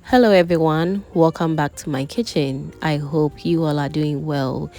Hello everyone, welcome back to my kitchen. I hope you all are doing well.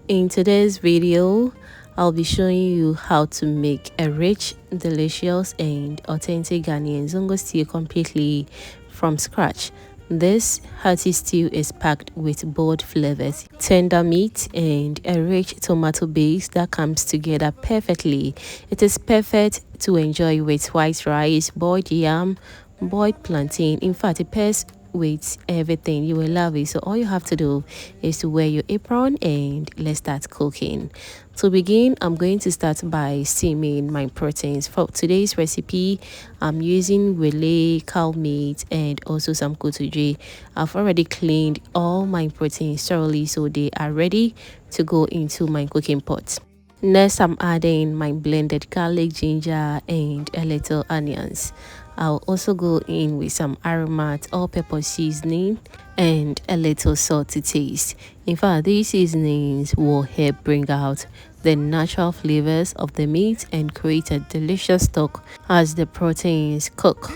In today's video, I'll be showing you how to make a rich, delicious and authentic Ghanaian Zongo stew completely from scratch. This hearty stew is packed with bold flavors, tender meat and a rich tomato base that comes together perfectly. It is perfect to enjoy with white rice, boiled yam, boiled plantain. In fact, it pairs with everything. You will love it. So all you have to do is to wear your apron and let's start cooking. To begin, I'm going to start by steaming my proteins. For today's recipe, I'm using wele cow meat and also some kotoje. I've already cleaned all my proteins thoroughly so they are ready to go into my cooking pot. Next, I'm adding my blended garlic, ginger, and a little onions. I'll also go in with some aromat or pepper seasoning and a little salt to taste. In fact, these seasonings will help bring out the natural flavors of the meat and create a delicious stock as the proteins cook.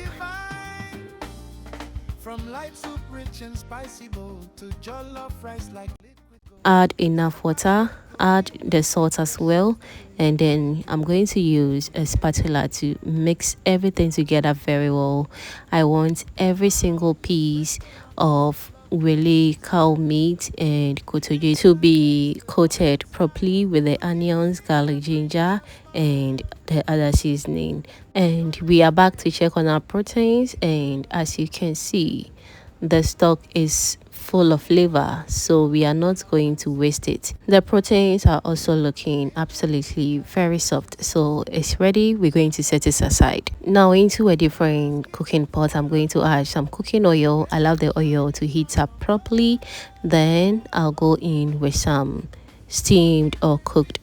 Add enough water, add the salt as well, and then I'm going to use a spatula to mix everything together very well. I want every single piece of wele cow meat and kotoje to be coated properly with the onions, garlic, ginger and the other seasoning. And we are back to check on our proteins, and as you can see, the stock is full of flavor, so we are not going to waste it. The proteins are also looking absolutely very soft, so it's ready. We're going to set it aside. Now into a different cooking pot, I'm going to add some cooking oil. Allow the oil to heat up properly, then I'll go in with some steamed or cooked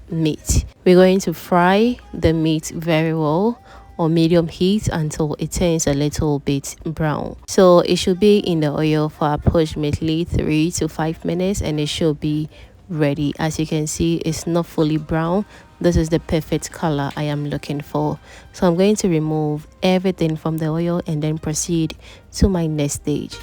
meat. We're going to fry the meat very well on medium heat until it turns a little bit brown. So it should be in the oil for approximately 3 to 5 minutes and it should be ready. As you can see, it's not fully brown. This is the perfect color I am looking for. So I'm going to remove everything from the oil and then proceed to my next stage.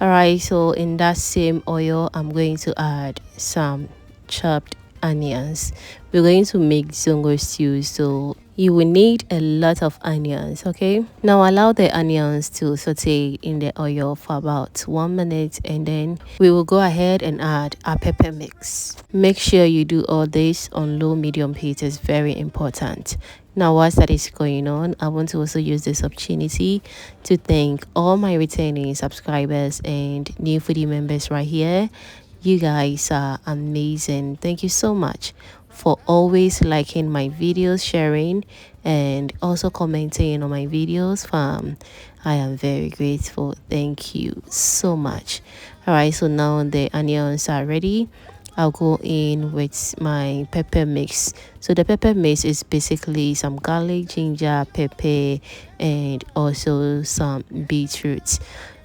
Alright, so in that same oil, I'm going to add some chopped onions. We're going to make zongo stew, so you will need a lot of onions. Okay, now allow the onions to saute in the oil for about 1 minute and then we will go ahead and add our pepper mix. Make sure you do all this on low medium heat, is very important. Now whilst that is going on, I want to also use this opportunity to thank all my returning subscribers and new foodie members right here. You guys are amazing. Thank you so much for always liking my videos, sharing and also commenting on my videos. I am very grateful. Thank you so much. All right, so now the onions are ready. I'll go in with my pepper mix. So the pepper mix is basically some garlic, ginger, pepper and also some beetroot.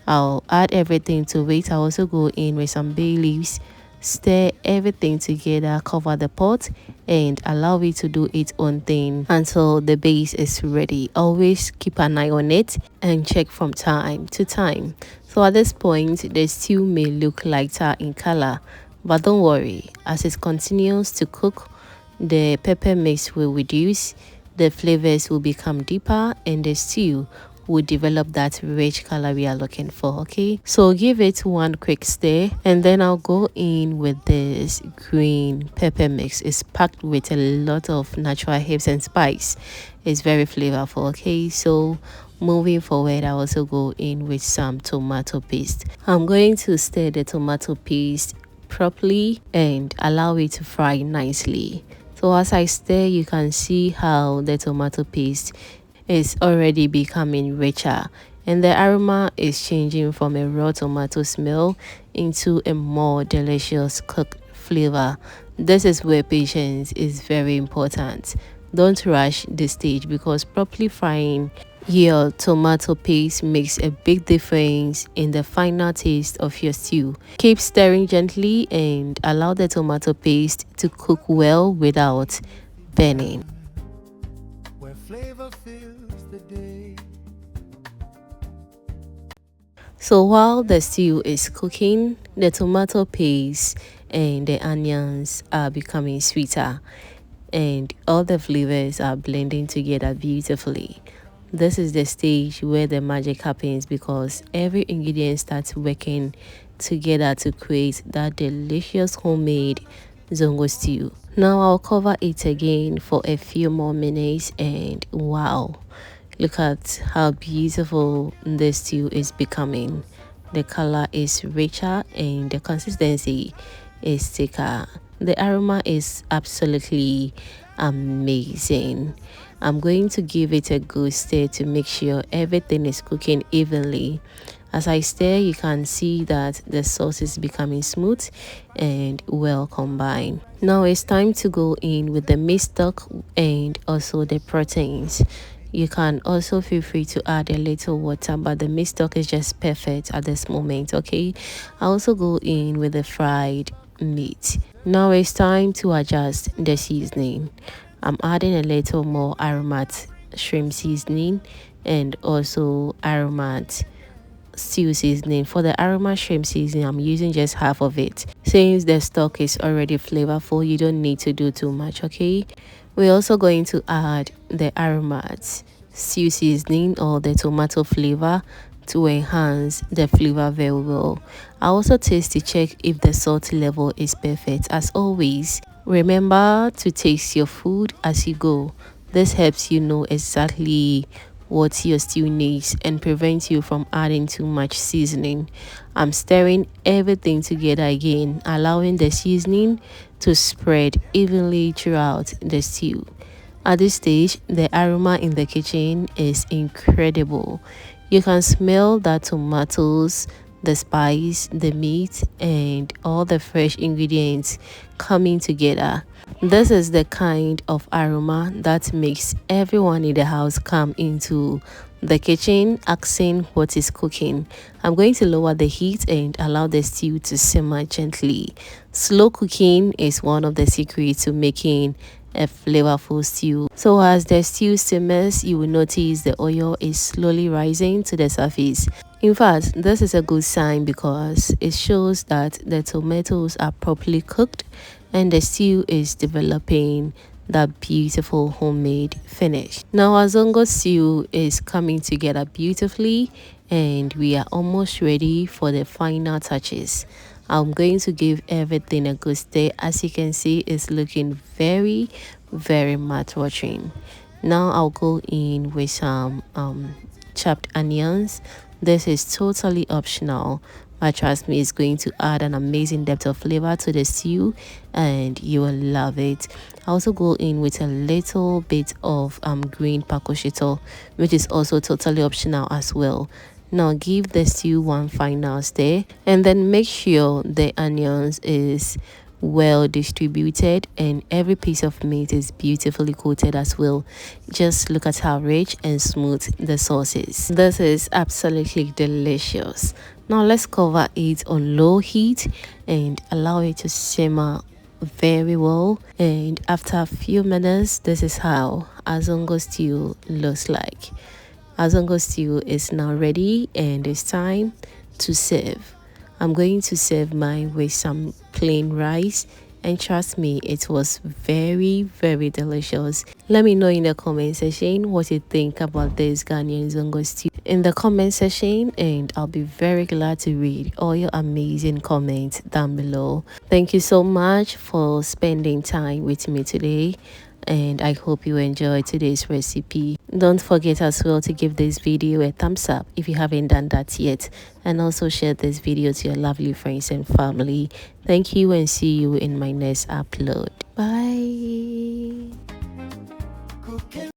I'll add everything to it. I'll also go in with some bay leaves, stir everything together, cover the pot and allow it to do its own thing until the base is ready. Always keep an eye on it and check from time to time. So at this point, the stew may look lighter in color, but don't worry, as it continues to cook, the pepper mix will reduce, the flavors will become deeper and the stew will develop that rich color we are looking for. Okay, so give it one quick stir and then I'll go in with this green pepper mix. It's packed with a lot of natural herbs and spice. It's very flavorful. Okay, so moving forward, I also go in with some tomato paste. I'm going to stir the tomato paste properly and allow it to fry nicely. So as I stir, you can see how the tomato paste is already becoming richer and the aroma is changing from a raw tomato smell into a more delicious cooked flavor. This is where patience is very important. Don't rush the stage because properly frying your tomato paste makes a big difference in the final taste of your stew. Keep stirring gently and allow the tomato paste to cook well without burning. flavor fills the day. So while the stew is cooking, the tomato paste and the onions are becoming sweeter and all the flavors are blending together beautifully. This is the stage where the magic happens because every ingredient starts working together to create that delicious homemade zongo stew. Now I'll cover it again for a few more minutes and wow, look at how beautiful this stew is becoming. The color is richer and the consistency is thicker. The aroma is absolutely amazing. I'm going to give it a good stir to make sure everything is cooking evenly. As I stir, you can see that the sauce is becoming smooth and well combined. Now it's time to go in with the meat stock and also the proteins. You can also feel free to add a little water, but the meat stock is just perfect at this moment. Okay, I also go in with the fried meat. Now it's time to adjust the seasoning. I'm adding a little more aromat shrimp seasoning and also aromat stew seasoning. For the aroma shrimp seasoning, I'm using just half of it. Since the stock is already flavorful, you don't need to do too much. Okay, we're also going to add the aromat stew seasoning or the tomato flavor to enhance the flavor very well. I also taste to check if the salt level is perfect. As always, remember to taste your food as you go. This helps you know exactly what your stew needs and prevents you from adding too much seasoning. I'm stirring everything together again, allowing the seasoning to spread evenly throughout the stew. At this stage, the aroma in the kitchen is incredible. You can smell the tomatoes, the spice, the meat, and all the fresh ingredients coming together. This is the kind of aroma that makes everyone in the house come into the kitchen asking what is cooking. I'm going to lower the heat and allow the stew to simmer gently. Slow cooking is one of the secrets to making a flavorful stew. So as the stew simmers, you will notice the oil is slowly rising to the surface. In fact, this is a good sign because it shows that the tomatoes are properly cooked and the stew is developing that beautiful homemade finish. Now our zongo stew is coming together beautifully and we are almost ready for the final touches. I'm going to give everything a good stir. As you can see, it's looking very mouth-watering. Now I'll go in with some chopped onions. This is totally optional, but trust me, it's going to add an amazing depth of flavor to the stew and you will love it. I also go in with a little bit of green pakoshito, which is also totally optional as well. Now give the stew one final stir and then make sure the onions is well distributed and every piece of meat is beautifully coated as well. Just look at how rich and smooth the sauce is. This is absolutely delicious. Now let's cover it on low heat and allow it to simmer very well, and after a few minutes, this is how azongo stew looks like. Azongo stew is now ready and it's time to serve. I'm going to serve mine with some plain rice and trust me, it was very delicious. Let me know in the comment section what you think about this Ghanaian Zongo stew in the comment section and I'll be very glad to read all your amazing comments down below. Thank you so much for spending time with me today and I hope you enjoyed today's recipe. Don't forget as well to give this video a thumbs up if you haven't done that yet, and also share this video to your lovely friends and family. Thank you and see you in my next upload. Bye.